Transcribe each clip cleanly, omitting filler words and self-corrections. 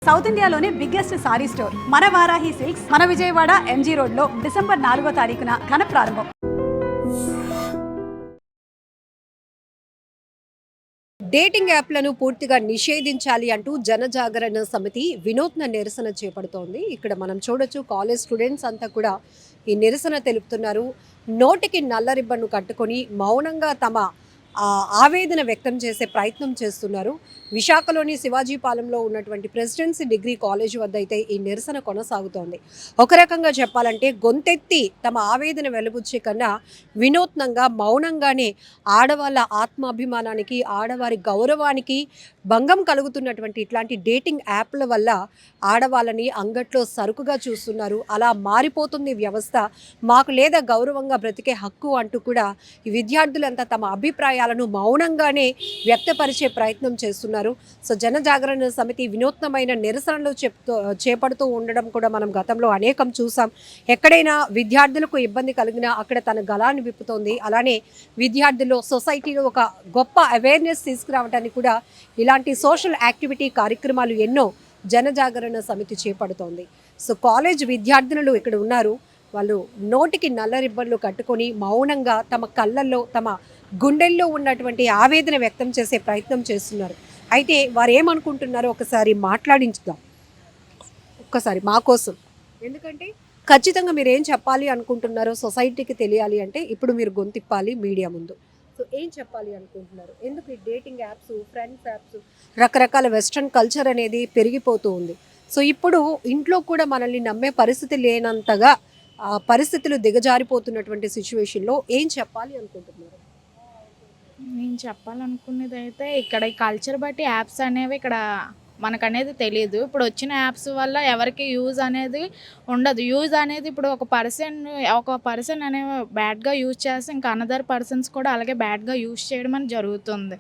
South ఇండియాలోనే biggest sorry store మన Varahi silks మన విజయవాడ ఎంజీ రోడ్ లో డిసెంబర్ 4వ తారీఖున ఘన ప్రారంభం. డేటింగ్ యాప్లను పూర్తిగా నిషేధించాలి అంటూ జనజాగరణ సమితి వినూత్న నిరసన చేపడుతోంది. ఇక్కడ మనం చూడొచ్చు కాలేజ్ స్టూడెంట్స్ అంతా కూడా ఈ నిరసన తెలుపుతున్నారు. నోటికి నల్ల రిబ్బన్ను కట్టుకొని మౌనంగా తమ ఆవేదన వ్యక్తం చేసే ప్రయత్నం చేస్తున్నారు. విశాఖలోని శివాజీపాలెంలో ఉన్నటువంటి ప్రెసిడెన్సీ డిగ్రీ కాలేజ్ వద్ద అయితే ఈ నిరసన కొనసాగుతోంది. ఒక రకంగా చెప్పాలంటే గొంతెత్తి తమ ఆవేదన వెలుబుచ్చే కన్నా వినూత్నంగా మౌనంగానే ఆడవాళ్ళ ఆత్మాభిమానానికి ఆడవారి గౌరవానికి భంగం కలుగుతున్నటువంటి ఇట్లాంటి డేటింగ్ యాప్ల వల్ల ఆడవాళ్ళని అంగట్లో సరుకుగా చూస్తున్నారు. అలా మారిపోతుంది వ్యవస్థ. మాకు లేదా గౌరవంగా బ్రతికే హక్కు అంటూ కూడా ఈ విద్యార్థులంతా తమ అభిప్రాయాలను మౌనంగానే వ్యక్తపరిచే ప్రయత్నం చేస్తున్నారు. సో జనజాగరణ సమితి వినూత్నమైన నిరసనలు చేపడుతూ ఉండడం కూడా మనం గతంలో అనేకం చూసాం. ఎక్కడైనా విద్యార్థులకు ఇబ్బంది కలిగినా అక్కడ తన గళాన్ని విప్పుతోంది. అలానే విద్యార్థుల్లో సొసైటీలో ఒక గొప్ప అవేర్నెస్ తీసుకురావడానికి కూడా ఇలాంటి సోషల్ యాక్టివిటీ కార్యక్రమాలు ఎన్నో జనజాగరణ సమితి చేపడుతోంది. సో కాలేజ్ విద్యార్థినులు ఇక్కడ ఉన్నారు. వాళ్ళు నోటికి నల్ల రిబ్బన్లు కట్టుకొని మౌనంగా తమ కళ్ళల్లో తమ గుండెల్లో ఉన్నటువంటి ఆవేదన వ్యక్తం చేసే ప్రయత్నం చేస్తున్నారు. అయితే వారు ఏమనుకుంటున్నారో ఒకసారి మాట్లాడించుదాం ఒక్కసారి మా కోసం. ఎందుకంటే ఖచ్చితంగా మీరు ఏం చెప్పాలి అనుకుంటున్నారో సొసైటీకి తెలియాలి అంటే ఇప్పుడు మీరు గొంతిప్పాలి మీడియా ముందు. సో ఏం చెప్పాలి అనుకుంటున్నారు? ఎందుకు ఈ డేటింగ్ యాప్స్, ఫ్రెండ్స్ యాప్స్, రకరకాల వెస్ట్రన్ కల్చర్ అనేది పెరిగిపోతూ ఉంది. సో ఇప్పుడు ఇంట్లో కూడా మనల్ని నమ్మే పరిస్థితి లేనంతగా పరిస్థితులు దిగజారిపోతున్నటువంటి సిచ్యువేషన్లో ఏం చెప్పాలి అనుకుంటున్నారు? నేను చెప్పాలనుకునేది అయితే ఇక్కడ ఈ కల్చర్ బట్టి యాప్స్ అనేవి ఇక్కడ మనకనేది తెలియదు. ఇప్పుడు వచ్చిన యాప్స్ వల్ల ఎవరికి యూజ్ అనేది ఉండదు. యూజ్ అనేది ఇప్పుడు ఒక పర్సన్ అనే బ్యాడ్గా యూజ్ చేస్తే ఇంకా అనదర్ పర్సన్స్ కూడా అలాగే బ్యాడ్గా యూజ్ చేయడం అని జరుగుతుంది.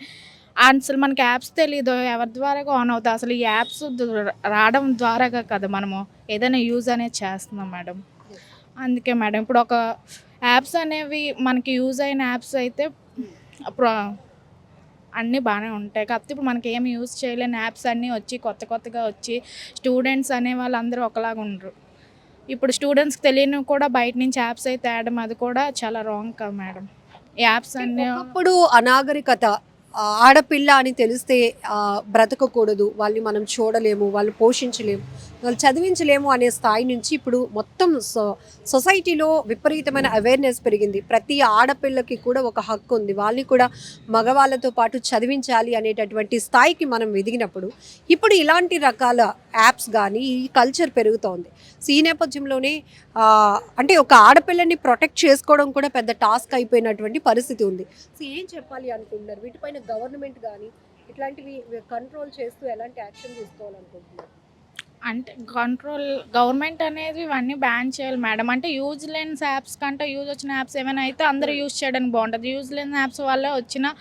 అసలు మనకి యాప్స్ తెలీదు ఎవరి ద్వారా ఆన్ అవుతాయి. అసలు ఈ యాప్స్ రావడం ద్వారాగా కదా మనము ఏదైనా యూజ్ అనేది చేస్తున్నాం మేడం. అందుకే మేడం ఇప్పుడు ఒక యాప్స్ అనేవి మనకి యూజ్ అయిన యాప్స్ అయితే అప్పుడు అన్నీ బాగానే ఉంటాయి. కాకపోతే ఇప్పుడు మనకి ఏమి యూజ్ చేయలేని యాప్స్ అన్నీ వచ్చి కొత్తగా వచ్చి స్టూడెంట్స్ అనే వాళ్ళందరూ ఒకలాగా ఉండరు. ఇప్పుడు స్టూడెంట్స్కి తెలియని కూడా బయట నుంచి యాప్స్ అయితే తేడం అది కూడా చాలా రాంగ్ కదా మేడం. యాప్స్ అన్నీ ఇప్పుడు అనాగరికత ఆడపిల్ల అని తెలిస్తే బ్రతకకూడదు, వాళ్ళని మనం చూడలేము, వాళ్ళు పోషించలేము, వాళ్ళు చదివించలేము అనే స్థాయి నుంచి ఇప్పుడు మొత్తం సొసైటీలో విపరీతమైన అవేర్నెస్ పెరిగింది. ప్రతి ఆడపిల్లకి కూడా ఒక హక్కు ఉంది, వాళ్ళని కూడా మగవాళ్ళతో పాటు చదివించాలి అనేటటువంటి స్థాయికి మనం ఎదిగినప్పుడు ఇప్పుడు ఇలాంటి రకాల యాప్స్ కానీ ఈ కల్చర్ పెరుగుతోంది. సో ఈ నేపథ్యంలోనే అంటే ఒక ఆడపిల్లని ప్రొటెక్ట్ చేసుకోవడం కూడా పెద్ద టాస్క్ అయిపోయినటువంటి పరిస్థితి ఉంది. సో ఏం చెప్పాలి అనుకుంటున్నారు? వీటిపైన గవర్నమెంట్ కానీ ఇట్లాంటివి కంట్రోల్ చేస్తూ ఎలాంటి యాక్షన్ తీసుకోవాలనుకుంటున్నారు? అంటే గవర్నమెంట్ అనేది ఇవన్నీ బ్యాన్ చేయాలి మేడం. అంటే యూజ్ లేని యాప్స్ కంటే యూజ్ వచ్చిన యాప్స్ ఏమైనా అయితే అందరూ యూజ్ చేయడానికి బాగుంటుంది. యూజ్ లేని యాప్స్ వల్ల వచ్చిన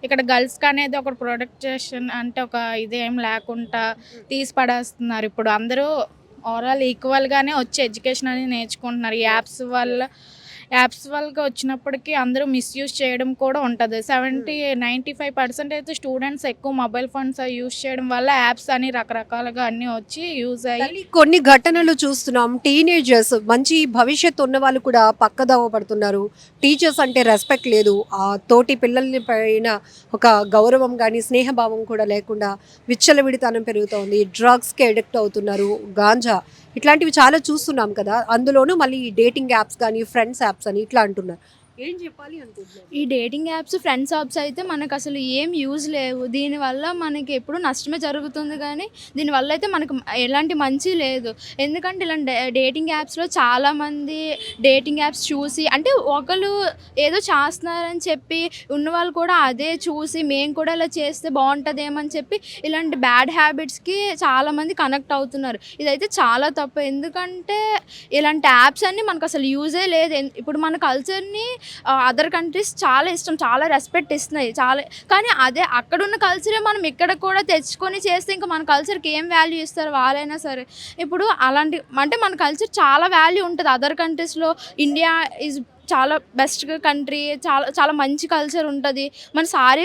ఇక్కడ గర్ల్స్కి అనేది ఒక ప్రొటెక్షన్ అంటే ఒక ఇదేం లేకుండా తీసి పడేస్తున్నారు. ఇప్పుడు అందరూ ఓవరాల్ ఈక్వల్గానే వచ్చి ఎడ్యుకేషన్ అనేది నేర్చుకుంటున్నారు. ఈ యాప్స్ వల్ల వచ్చినప్పటికీ అందరూ మిస్యూజ్ చేయడం కూడా ఉంటుంది. 95% అయితే స్టూడెంట్స్ ఎక్కువ మొబైల్ ఫోన్స్ యూజ్ చేయడం వల్ల యాప్స్ అని రకరకాలుగా అన్నీ వచ్చి యూజ్ అయ్యి కొన్ని ఘటనలు చూస్తున్నాం. టీనేజర్స్ మంచి భవిష్యత్తు ఉన్న వాళ్ళు కూడా పక్కదోవ పడుతున్నారు. టీచర్స్ అంటే రెస్పెక్ట్ లేదు, తోటి పిల్లల్ని పైన ఒక గౌరవం కానీ స్నేహభావం కూడా లేకుండా విచ్చలవిడితనం పెరుగుతోంది. డ్రగ్స్కి అడిక్ట్ అవుతున్నారు, గాంజా ఇట్లాంటివి చాలా చూస్తున్నాం కదా. అందులోనూ మళ్ళీ డేటింగ్ యాప్స్ కానీ ఫ్రెండ్స్ యాప్స్ అని ఇట్లా అంటున్నారు. ఏం చెప్పాలి అనుకుంటున్నారు? ఈ డేటింగ్ యాప్స్, ఫ్రెండ్స్ యాప్స్ అయితే మనకు అసలు ఏం యూజ్ లేవు. దీనివల్ల మనకి ఎప్పుడు నష్టమే జరుగుతుంది కానీ దీనివల్ల అయితే మనకు ఎలాంటి మంచి లేదు. ఎందుకంటే ఇలాంటి డేటింగ్ యాప్స్లో చాలామంది డేటింగ్ యాప్స్ చూసి అంటే ఒకరు ఏదో చేస్తున్నారని చెప్పి ఉన్నవాళ్ళు కూడా అదే చూసి మేము కూడా ఇలా చేస్తే బాగుంటుందేమని చెప్పి ఇలాంటి బ్యాడ్ హ్యాబిట్స్కి చాలామంది కనెక్ట్ అవుతున్నారు. ఇదైతే చాలా తప్పు. ఎందుకంటే ఇలాంటి యాప్స్ అన్నీ మనకు అసలు యూజే లేదు. ఇప్పుడు మన కల్చర్ని అదర్ కంట్రీస్ చాలా ఇష్టం, చాలా రెస్పెక్ట్ ఇస్తున్నాయి చాలా. కానీ అదే అక్కడున్న కల్చరే మనం ఇక్కడ కూడా తెచ్చుకొని చేస్తే ఇంకా మన కల్చర్కి ఏం వాల్యూ ఇస్తారు వాళ్ళైనా సరే. ఇప్పుడు అలాంటి అంటే మన కల్చర్ చాలా వాల్యూ ఉంటుంది అదర్ కంట్రీస్లో. ఇండియా ఈజ్ చాలా బెస్ట్ కంట్రీ, చాలా చాలా మంచి కల్చర్ ఉంటుంది. మన సారీ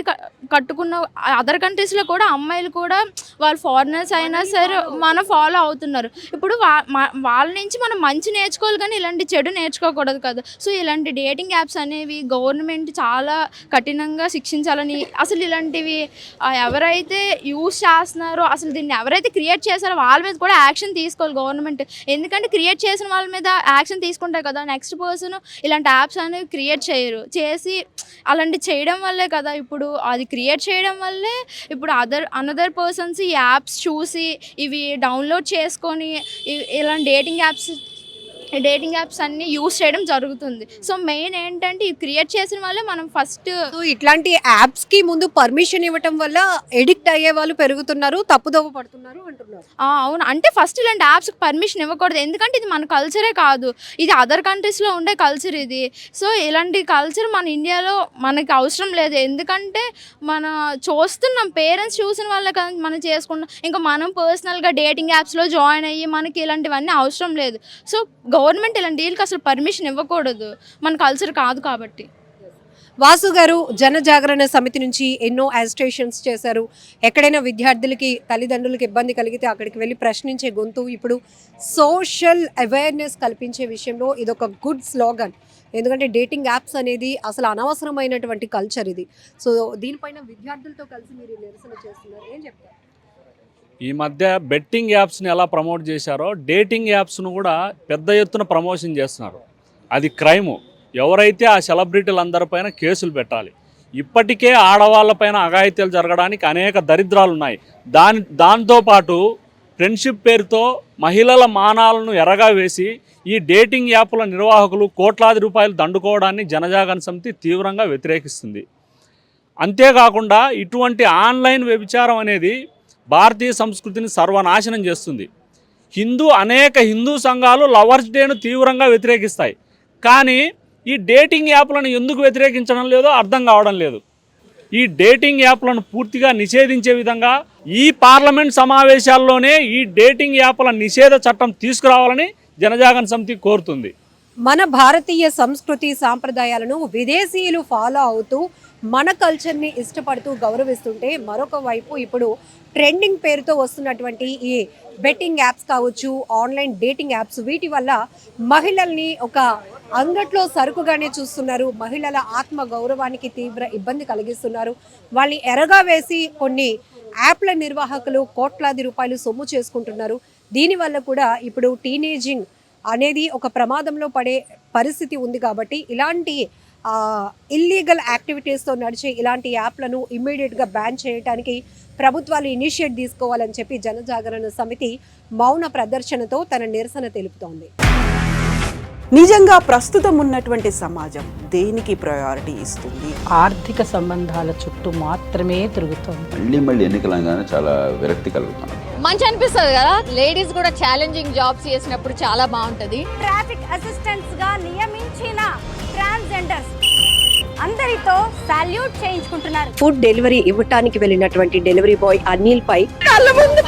కట్టుకున్న అదర్ కంట్రీస్లో కూడా అమ్మాయిలు కూడా వాళ్ళు ఫారినర్స్ అయినా సరే మనం ఫాలో అవుతున్నారు. ఇప్పుడు వాళ్ళ నుంచి మనం మంచి నేర్చుకోవాలి కానీ ఇలాంటి చెడు నేర్చుకోకూడదు కదా. సో ఇలాంటి డేటింగ్ యాప్స్ అనేవి గవర్నమెంట్ చాలా కఠినంగా శిక్షించాలని, అసలు ఇలాంటివి ఎవరైతే యూస్ చేస్తున్నారో, అసలు దీన్ని ఎవరైతే క్రియేట్ చేశారో వాళ్ళ మీద కూడా యాక్షన్ తీసుకోవాలి గవర్నమెంట్. ఎందుకంటే క్రియేట్ చేసిన వాళ్ళ మీద యాక్షన్ తీసుకుంటారు కదా, నెక్స్ట్ పర్సన్ ఇలాంటి యాప్స్ అనేవి క్రియేట్ చేసి అలాంటి చేయడం వల్లే కదా ఇప్పుడు అది క్రియేట్ చేయడం వల్లే ఇప్పుడు అనదర్ పర్సన్స్ ఈ యాప్స్ చూసి ఇవి డౌన్లోడ్ చేసుకొని ఇలాంటి డేటింగ్ యాప్స్ అన్ని యూస్ చేయడం జరుగుతుంది. సో మెయిన్ ఏంటంటే ఇవి క్రియేట్ చేసిన వాళ్ళే మనం ఫస్ట్. సో ఇట్లాంటి యాప్స్ కి ముందు పర్మిషన్ ఇవ్వటం వల్ల ఎడిక్ట్ అయ్యే వాళ్ళు పెరుగుతున్నారు, తప్పుదోవ పడుతున్నారు అంటున్నారు. అవును, అంటే ఫస్ట్ ఇలాంటి యాప్స్కి పర్మిషన్ ఇవ్వకూడదు. ఎందుకంటే ఇది మన కల్చరే కాదు, ఇది అదర్ కంట్రీస్లో ఉండే కల్చర్ ఇది. సో ఇలాంటి కల్చర్ మన ఇండియాలో మనకి అవసరం లేదు. ఎందుకంటే మన చూస్తున్నాం, పేరెంట్స్ చూసిన వాళ్ళే కదా మనం చేసుకుంటాం. ఇంకా మనం పర్సనల్గా డేటింగ్ యాప్స్లో జాయిన్ అయ్యి మనకి ఇలాంటివన్నీ అవసరం లేదు. సో గవర్నమెంట్ ఇలాంటి డీల్కి అసలు పర్మిషన్ ఇవ్వకూడదు, మన కల్చర్ కాదు కాబట్టి. వాసు గారు జనజాగరణ సమితి నుంచి ఎన్నో అజిటేషన్స్ చేశారు. ఎక్కడైనా విద్యార్థులకి తల్లిదండ్రులకి ఇబ్బంది కలిగితే అక్కడికి వెళ్ళి ప్రశ్నించే గొంతు. ఇప్పుడు సోషల్ అవేర్నెస్ కల్పించే విషయంలో ఇదొక గుడ్ స్లోగన్. ఎందుకంటే డేటింగ్ యాప్స్ అనేది అసలు అనవసరమైనటువంటి కల్చర్ ఇది. సో దీనిపైన విద్యార్థులతో కలిసి మీరు నిరసన చేస్తున్నారు, ఏం చెప్తారు? ఈ మధ్య బెట్టింగ్ యాప్స్ని ఎలా ప్రమోట్ చేశారో డేటింగ్ యాప్స్ను కూడా పెద్ద ఎత్తున ప్రమోషన్ చేస్తున్నారు. అది క్రైము. ఎవరైతే ఆ సెలబ్రిటీలందరిపైన కేసులు పెట్టాలి. ఇప్పటికే ఆడవాళ్ళపైన అఘాయిత్యాలు జరగడానికి అనేక దరిద్రాలు ఉన్నాయి. దాంతోపాటు ఫ్రెండ్షిప్ పేరుతో మహిళల మానాలను ఎరగా వేసి ఈ డేటింగ్ యాప్ల నిర్వాహకులు కోట్లాది రూపాయలు దండుకోవడాన్ని జనజాగరణ సమితి తీవ్రంగా వ్యతిరేకిస్తుంది. అంతేకాకుండా ఇటువంటి ఆన్లైన్ వ్యభిచారం అనేది భారతీయ సంస్కృతిని సర్వనాశనం చేస్తుంది. అనేక హిందూ సంఘాలు లవర్స్ డేను తీవ్రంగా వ్యతిరేకిస్తాయి. కానీ ఈ డేటింగ్ యాప్లను ఎందుకు వ్యతిరేకించడం లేదో అర్థం కావడం లేదు. ఈ డేటింగ్ యాప్లను పూర్తిగా నిషేధించే విధంగా ఈ పార్లమెంట్ సమావేశాల్లోనే ఈ డేటింగ్ యాప్ల నిషేధ చట్టం తీసుకురావాలని జనజాగరణ సమితి కోరుతుంది. మన భారతీయ సంస్కృతి సాంప్రదాయాలను విదేశీయులు ఫాలో అవుతూ మన కల్చర్ని ఇష్టపడుతూ గౌరవిస్తుంటే, మరొక వైపు ఇప్పుడు ట్రెండింగ్ పేరుతో వస్తున్నటువంటి ఈ బెట్టింగ్ యాప్స్ కావచ్చు, ఆన్లైన్ డేటింగ్ యాప్స్, వీటి వల్ల మహిళల్ని ఒక అంగట్లో సరుకుగానే చూస్తున్నారు. మహిళల ఆత్మ గౌరవానికి తీవ్ర ఇబ్బంది కలిగిస్తున్నారు. వాళ్ళని ఎరగా వేసి కొన్ని యాప్ల నిర్వాహకులు కోట్లాది రూపాయలు సొమ్ము చేసుకుంటున్నారు. దీనివల్ల కూడా ఇప్పుడు టీనేజింగ్ అనేది ఒక ప్రమాదంలో పడే పరిస్థితి ఉంది. కాబట్టి ఇలాంటి ఇల్లీగల్ యాక్టివిటీస్తో నడిచే ఇలాంటి యాప్లను ఇమ్మీడియట్గా బ్యాన్ చేయడానికి ప్రభుత్వాలు ఇనిషియేట్ తీసుకోవాలని చెప్పి జనజాగరణ సమితి మౌన ప్రదర్శనతో తన నిరసన తెలుపుతోంది. నిజంగా ప్రస్తుతం ఉన్నటువంటి సమాజం దేనికి ప్రయారిటీ ఇస్తుంది? ఆర్థిక సంబంధాల చుట్టూ మాత్రమే తిరుగుతుంది. మళ్ళీ ఎన్నికలంగానే చాలా విరక్తి కలుగుతాం. మంచి అనిపిస్తుంది కదా, లేడీస్ కూడా ఛాలెంజింగ్ జాబ్స్ చేసినప్పుడు చాలా బాగుంటది. ట్రాఫిక్ అసిస్టెంట్స్ గా నియమించిన ట్రాన్స్జెండర్స్ అందరితో సాల్యూట్ చేయించుకుంటున్నారు. ఫుడ్ డెలివరీ ఇవ్వటానికి వెళ్ళినటువంటి డెలివరీ బాయ్ అనిల్ పై కళ్ళ ముందు